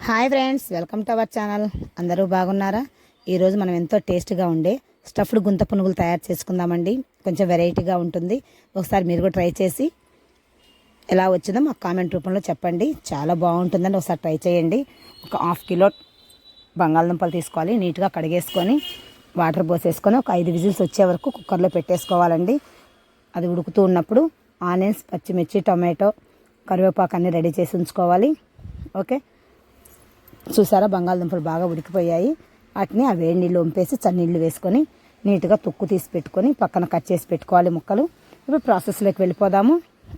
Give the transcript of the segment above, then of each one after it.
Hi friends, welcome to our channel. అందరూ బాగున్నారా? ఈరోజు మనం ఎంతో టేస్ట్గా ఉండే స్టఫ్డ్ గుంత పునుగులు తయారు చేసుకుందామండి. కొంచెం వెరైటీగా ఉంటుంది. ఒకసారి మీరు కూడా ట్రై చేసి ఎలా వచ్చిందో మాకు కామెంట్ రూపంలో చెప్పండి. చాలా బాగుంటుందండి, ఒకసారి ట్రై చేయండి. ఒక 1/2 కిలో బంగాళదుంపలు తీసుకోవాలి. నీట్గా కడిగేసుకొని వాటర్ పోసేసుకొని ఒక 5 విజిల్స్ వచ్చే వరకు కుక్కర్లో పెట్టేసుకోవాలండి. అది ఉడుకుతూ ఉన్నప్పుడు ఆనియన్స్, పచ్చిమిర్చి, టొమాటో, కరివేపాకు అన్నీ రెడీ చేసి ఉంచుకోవాలి. ఓకే, చూసారా బంగాళదుంపలు బాగా ఉడికిపోయాయి. వాటిని ఆ వేడి నీళ్ళు వంపేసి చన్నీళ్ళు వేసుకొని నీట్గా తొక్కు తీసి పెట్టుకొని పక్కన కట్ చేసి పెట్టుకోవాలి ముక్కలు. ఇప్పుడు ప్రాసెస్లోకి వెళ్ళిపోదాము.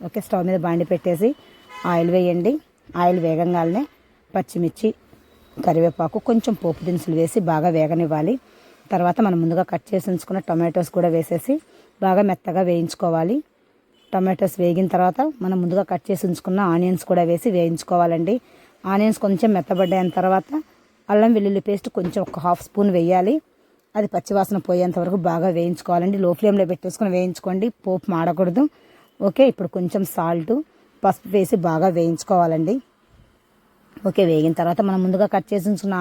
ఓకే, స్టవ్ మీద బాండి పెట్టేసి ఆయిల్ వేయండి. ఆయిల్ వేగంగానే పచ్చిమిర్చి, కరివేపాకు, కొంచెం పోపు దినుసులు వేసి బాగా వేగనివ్వాలి. తర్వాత మనం ముందుగా కట్ చేసి ఉంచుకున్న టొమాటోస్ కూడా వేసేసి బాగా మెత్తగా వేయించుకోవాలి. టొమాటోస్ వేగిన తర్వాత మనం ముందుగా కట్ చేసి ఉంచుకున్న ఆనియన్స్ కూడా వేసి వేయించుకోవాలండి. ఆనియన్స్ కొంచెం మెత్తబడ్డాయిన తర్వాత అల్లం వెల్లుల్లి పేస్ట్ కొంచెం ఒక 1/2 స్పూన్ వేయాలి. అది పచ్చివాసన పోయేంత వరకు బాగా వేయించుకోవాలండి. లో ఫ్లేమ్లో పెట్టేసుకొని వేయించుకోండి, పోపు మాడకూడదు. ఓకే, ఇప్పుడు కొంచెం సాల్ట్, పసుపు వేసి బాగా వేయించుకోవాలండి. ఓకే, వేగిన తర్వాత మనం ముందుగా కట్ చేసి ఉంచుకున్న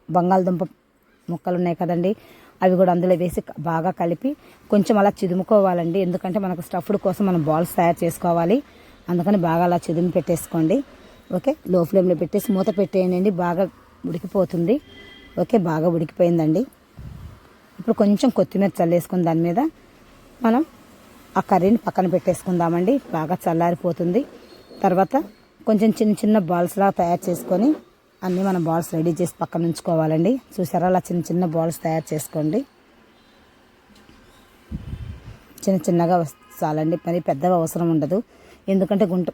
బంగాళదుంప ముక్కలు ఉన్నాయి కదండి, అవి కూడా అందులో వేసి బాగా కలిపి కొంచెం అలా చిదుముకోవాలండి. ఎందుకంటే మనకు స్టఫ్డ్ కోసం మనం బాల్స్ తయారు చేసుకోవాలి. అందుకని బాగా అలా చిదుము పెట్టేసుకోండి. ఓకే, లో ఫ్లేమ్లో పెట్టేసి మూత పెట్టేయండి, బాగా ఉడికిపోతుంది. ఓకే, బాగా ఉడికిపోయిందండి. ఇప్పుడు కొంచెం కొత్తిమీర చల్లేసుకుని దాని మీద మనం ఆ కర్రీని పక్కన పెట్టేసుకుందామండి. బాగా చల్లారిపోతుంది. తర్వాత కొంచెం చిన్న చిన్న బాల్స్ లాగా తయారు చేసుకొని అన్నీ మనం బాల్స్ రెడీ చేసి పక్కన ఉంచుకోవాలండి. చూసారా, అలా చిన్న చిన్న బాల్స్ తయారు చేసుకోండి. చిన్న చిన్నగా చాలండి, మరి పెద్దగా అవసరం ఉండదు. ఎందుకంటే గుంట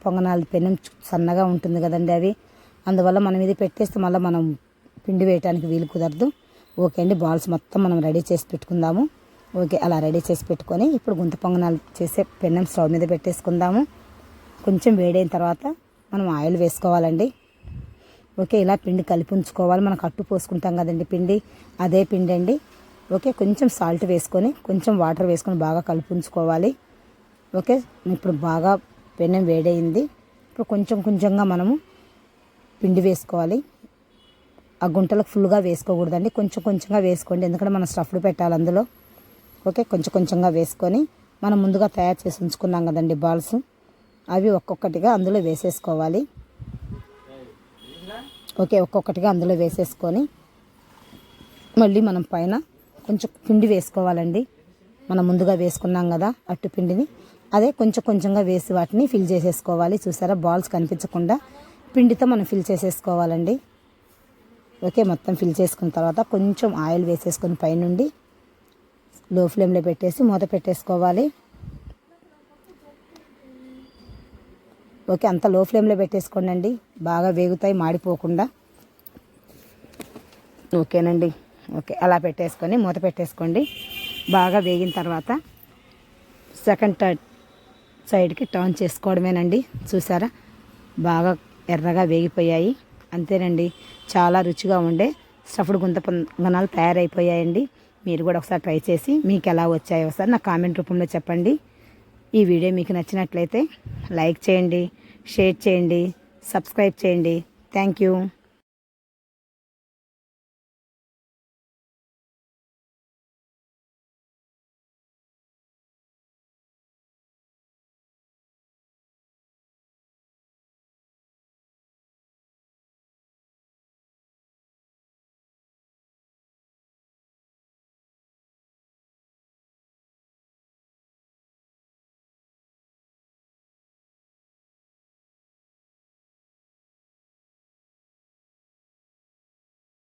పొంగనాలు పెనం సన్నగా ఉంటుంది కదండి అవి, అందువల్ల మనం ఇది పెట్టేస్తే మళ్ళీ మనం పిండి వేయడానికి వీలు కుదరదు. ఓకే అండి, బాల్స్ మొత్తం మనం రెడీ చేసి పెట్టుకుందాము. ఓకే, అలా రెడీ చేసి పెట్టుకొని ఇప్పుడు గుంత పొంగనాలు చేసే పెనం స్టవ్ మీద పెట్టేసుకుందాము. కొంచెం వేడైన తర్వాత మనం ఆయిల్ వేసుకోవాలండి. ఓకే, ఇలా పిండి కలిపి ఉంచుకోవాలి. మనం కట్టు పోసుకుంటాం కదండి పిండి, అదే పిండి అండి. ఓకే, కొంచెం సాల్ట్ వేసుకొని కొంచెం వాటర్ వేసుకొని బాగా కలిపి ఉంచుకోవాలి. ఓకే, ఇప్పుడు బాగా పెనం వేడైంది. ఇప్పుడు కొంచెం కొంచెంగా మనము పిండి వేసుకోవాలి. ఆ గుంటలకు ఫుల్గా వేసుకోకూడదండి, కొంచెం కొంచెంగా వేసుకోండి, ఎందుకంటే మనం స్టఫ్డ్ పెట్టాలి అందులో. ఓకే, కొంచెం కొంచెంగా వేసుకొని మనం ముందుగా తయారు చేసి ఉంచుకున్నాం కదండి బాల్స్, అవి ఒక్కొక్కటిగా అందులో వేసేసుకోవాలి. ఓకే, ఒక్కొక్కటిగా అందులో వేసేసుకొని మళ్ళీ మనం పైన కొంచెం పిండి వేసుకోవాలండి. మనం ముందుగా వేసుకున్నాం కదా అట్టు పిండిని, అదే కొంచెం కొంచెంగా వేసి వాటిని ఫిల్ చేసేసుకోవాలి. చూసారా, బాల్స్ కనిపించకుండా పిండితో మనం ఫిల్ చేసేసుకోవాలండి. ఓకే, మొత్తం ఫిల్ చేసుకున్న తర్వాత కొంచెం ఆయిల్ వేసేసుకొని పైనుండి లో ఫ్లేమ్లో పెట్టేసి మూత పెట్టేసుకోవాలి. ఓకే, అంత లో ఫ్లేమ్లో పెట్టేసుకోండి, బాగా వేగుతాయి మాడిపోకుండా. ఓకేనండి. ఓకే, అలా పెట్టేసుకొని మూత పెట్టేసుకోండి. బాగా వేగిన తర్వాత సెకండ్ సైడ్కి టర్న్ చేసుకోవడమేనండి. చూసారా, బాగా ఎర్రగా వేగిపోయాయి. అంతేనండి, చాలా రుచిగా ఉండే స్టఫ్డ్ గుంత పొంగనాలు తయారైపోయాయండి. మీరు కూడా ఒకసారి ట్రై చేసి మీకు ఎలా వచ్చాయో ఒకసారి నా కామెంట్ రూపంలో చెప్పండి. ఈ వీడియో మీకు నచ్చినట్లయితే లైక్ చేయండి, షేర్ చేయండి, సబ్స్క్రైబ్ చేయండి. Thank you.